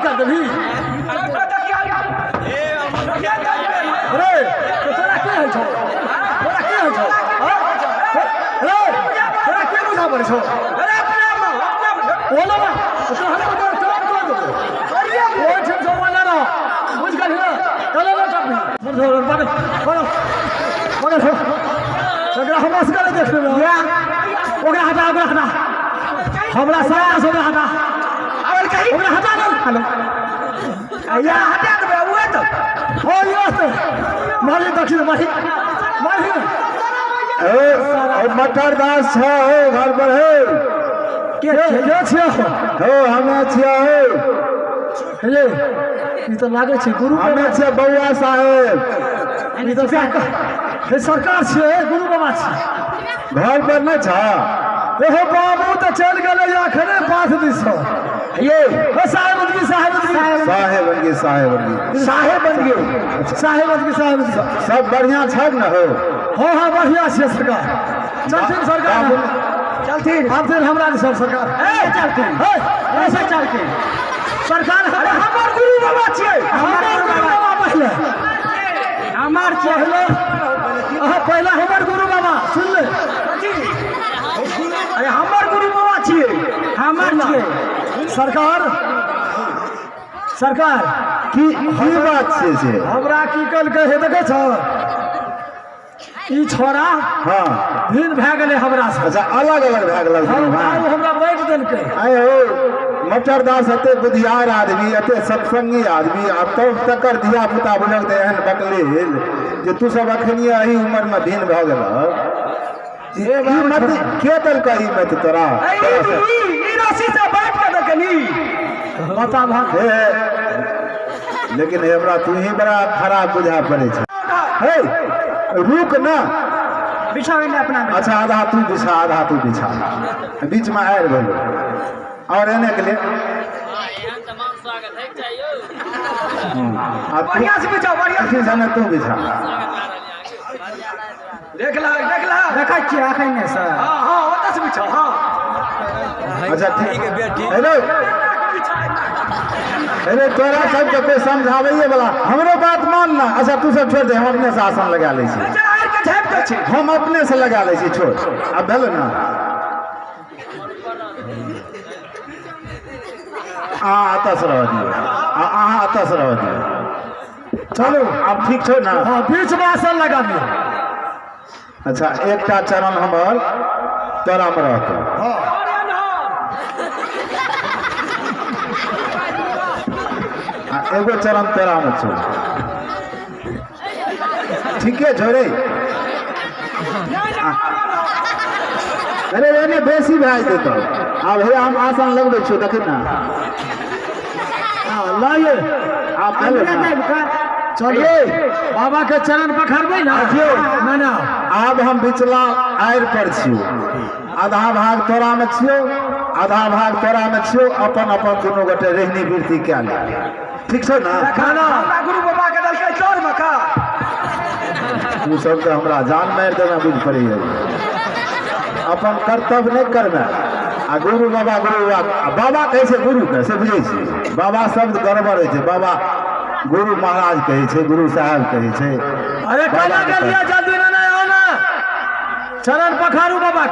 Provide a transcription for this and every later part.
कर देबी अरे तोरा के है छौ तोरा के है छौ अरे तोरा के बुझा पड़े छौ अरे अपने बोलो ना तो हम तो चोर कर दो अरे वो ठीक छौ वाला ना बुझ गल है चलो ना तब बड़े सगरा हमरा से करे देख ले ओकरा हटा हमरा सारा से हटा और कहीं ओकरा हटा दो हेलो या हटा दे वो तो हो यो तो मारी दक्षिण मारी ए मटर दास छो घर पर है के छो हो हमें छिया है हे ई तो लागे छै गुरु हमें छिया बौआ साहेब ई तो सरकार छै गुरु बाबा छै घर पर न छ एहो बाबू तो चल गेले अखने पास दिस ये साहेब बन गई सब बढ़िया छ न हो हाँ बढ़िया छै सरकार चलथिन सरकार चलथिन अब फिर हमरा सब सरकार चलथिन ऐसे चलथिन सरकार हमर गुरु बाबा छियै हमर गुरु बाबा पहले हमार पहले पहले हमर गुरु बाबा सुन ले अरे हमर गुरु बाबा छियै हमर छियै सरकार की बात छै से हमरा की कल कहे देखे छ ई छोरा हां दिन भए गेलै हमरा से अच्छा अलग भए गेल हमरा बैठ देलकै आए हो मटर दास एते बुधियार आदमी एते सत्संगी आदमी आ तब तकर धिया पुता बुझल दे एहन बकले जे तू सब अखनिए एही उम्र में दिन भए गेल ये मत के दल कही मत तोरा ई राशि से बैठ के देखली बता भाग लेकिन हमरा तू ही बड़ा खराब बुझा पड़े छ हे रुक ना बिछावे ले अपना अच्छा आधा तू बिछा बीच में आएर भेलो और एने के लिए तमाम स्वागत है चाहिए बढ़िया से बिछाओ बढ़िया से जाने तू बिछा देख ला देखा छियै अखने से हां ओतस बिछाओ हां अच्छा ठीक है बेटी अरे तोरा सबके कोई समझाबैए वाला हमरो बात मान ना अच्छा तू सब छोड़ दे हम अपने से आसन लगा ले छी हम अपने से लगा ले छी छोड़ अब भेल ना आतस रह दियो आतस रह दियो चलो अब ठीक छो ना हां बीच में आसन लगा दियो अच्छा एकटा चरण हमर तोरा में रहतो हां एगो चरण तोरा में छो ठीक है छोरे अरे एने बेसी भाई देतो अब हे हम आसन लगबै छो देख ना हां लाइए आप हेलो चलिए बाबा के चरण पखारबै ना ना अब हम बिचला आएर पर छियो आधा भाग तोरा में छियो आधा भाग तोरा में छियो अपन दुनू गोटे रहनी वृत्ति क्या ले ठीक छो ना खाना गुरु बाबा के दल के चोर मका तू सब के हमरा जान मार देना बुझ पड़ी है अपन कर्तव्य नहीं करना आ गुरु बाबा बाबा कैसे गुरु कैसे बुझे छी बाबा शब्द गड़बड़ है बाबा गुरु महाराज कहे छे गुरु साहब कहे छे अरे कला के लिए जल्दी ना आना चरण पखारू बाबा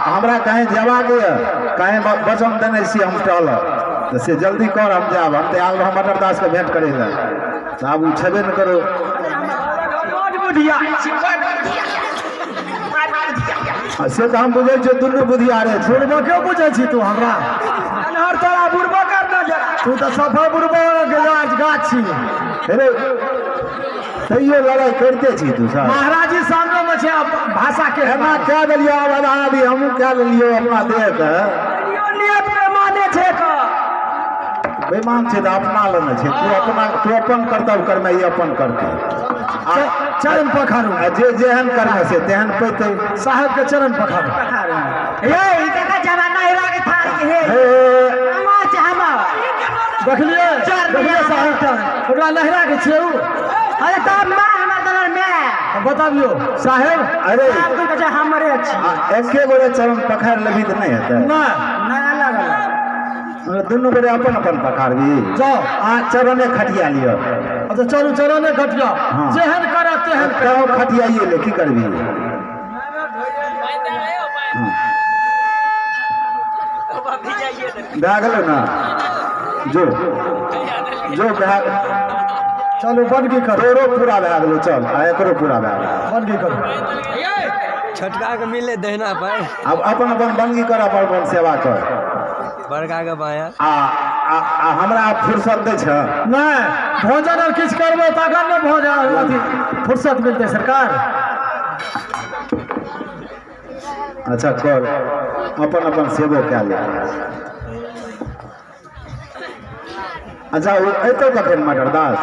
हमरा कहीं जवा के कहीं वचन देने छी हम टल तो से जल्दी कर हम जाब हम तो आल मटर दास के भेंट करे ला तो अब छबे न करो से तो हम बुझे छे दुनू बुधियारे बुढ़बो क्यों बुझे छी तू हमरा अनहर तोरा बुढ़बो कर ना तू तो सफा बुढ़बो गाछ छी अरे तैयो लड़ाई करते छी तू सब महाराज जी सामने में छे भाषा के एना क्या दलियो अब आदि हमहु क्या लियो अपना देह के नियत पे माने छे का बेईमान छे त अपना लेने छे तू अपन कर्तव्य कर मैं ये अपन करते चरण पखारू जे जेहन करने से तेहन पैते साहब के चरण पखारू ये ई का जमाना हिरा के थार के हे हमा चाहमा देखलिए साहब त ओकरा लहरा के छे अरे तब मां हमरा दलर में बताबियो साहब अरे आपको कहे हमरे अच्छी एके गोरे चरण पखार लेबी त नहीं हेते ना लागल दुनू बेरे अपन अपन पकारबी जाओ आ चरने खटिया लियो अच्छा चलू चरने खटिया हाँ। जेहन करा तेहन कहो खटियाइए ले की करबी भए गेलो ना जो जो भए चलू बनगी करो तोरो पूरा भए गेलो चल आ एकरो पूरा भए गेलो बनगी करो छोटका के मिले दहिना पाए अब अपन अपन बंदगी कर अपन अपन सेवा कर बड़का के बाया आ हमरा आब फुर्सत दै छ नहीं भोजन और किछु करबै तखन ने भोजन अथी फुर्सत मिलते सरकार अच्छा कर अपन अपन सेवो कए ले अच्छा ओ अयतौ कखन मटर दास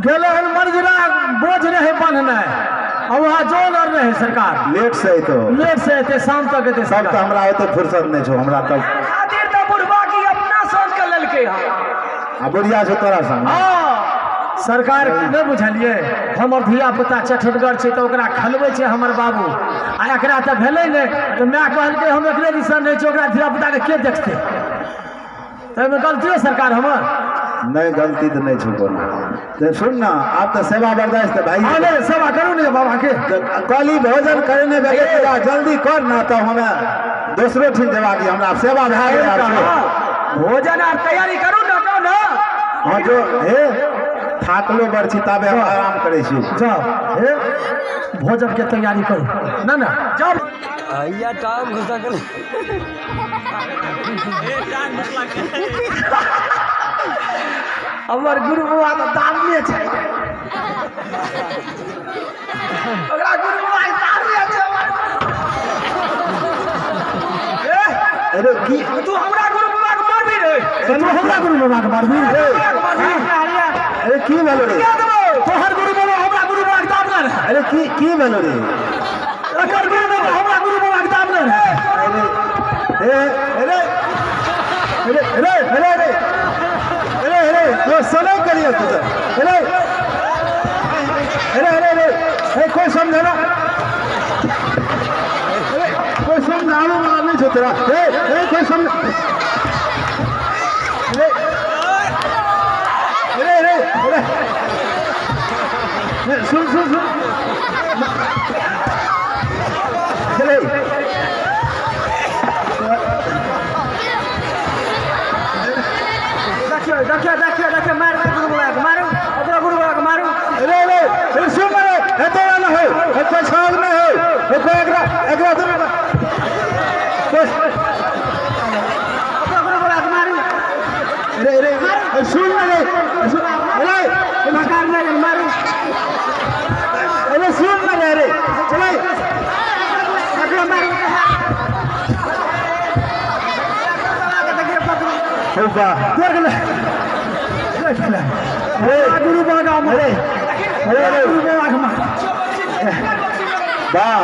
गेले हन मंजिला बोझ रहे बन्हनाइ अब वहाँ जोन और रहे सरकार लेट से अयतौ लेट से एते शाम तक एते सब तो हमरा ओते फुर्सत नहीं छौ हमरा तब खातिर तो बुढ़बा की अपना सोच के लेलकै आ बुढ़िया छौ तोरा संग हाँ सरकार नहीं बुझलिए हमर धिया पुता चठोटगर छै तो ओकरा खलबै छै हमर बाबू आ एकरा तो भेलै नहीं तो मैं कहलकै हम एकरे दिसन नहीं छै ओकरा धिया पुता के के देखतै तैमे गलती है सरकार हमर नहीं गलती तो नहीं छौ कोनो तो सुन ना आप तो सेवा बर्दाश्त है भाई अरे सेवा करू ने बाबा के कली भोजन करने बेगे जल्दी कर ना तो हमें दूसरो ठीक जवा दी हमरा सेवा भए गेल भोजन आर तैयारी करू ना जाओ ना हाँ जो हे थाकलो बड़ छी ताबे हम आराम करे छी जाओ हे भोजन के तैयारी करू ना ना जाओ भैया टाइम घुसा कर हमर गुरु बाबा तो दामले छै ओकरा गुरु बाबा दामले छै अरे की तू हमरा गुरु बाबा के मारबी रे तू हमरा गुरु बाबा के मारबी अरे की भेलो रे तोहर गुरु बाबा हमरा गुरु बाबा के दामले रे अरे की भेलो रे एकर गुरु बाबा हमरा गुरु बाबा के दामले रे अरे अरे अरे अरे अरे अरे अरे तो सलाह करिए तू अरे अरे अरे अरे कोई समझे ना अरे कोई समझाने वाला नहीं छो तेरा कोई समझ अरे अरे अरे अरे सुन सुन सुन चले देखियो मार गुरु बाबा के मारू ओकरा गुरु बाबा के मारू अरे अरे अरे सुन रे एतो ना हो कोई छाग ना हो कोई एकरा एकरा तो कोई ओकरा गुरु बाबा के मारू अरे अरे सुन रे अरे मकार में मारू अरे सुन रे अरे चले ओकरा मारू हो बा देख ले अरे गुरु बाबा के मारे अरे गुरु बाबा के मार वाह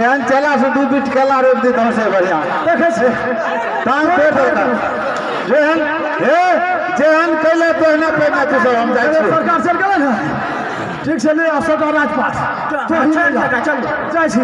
एहन चला से दू बीट केला रोप दी हमसे बढ़िया देखे छे टांग पे देता जेहन हे जेहन कैले तो ना पे ना तू सब हम जाय छी सरकार चल गेलै ना ठीक से ले असर राजपाट चल चल जाय छी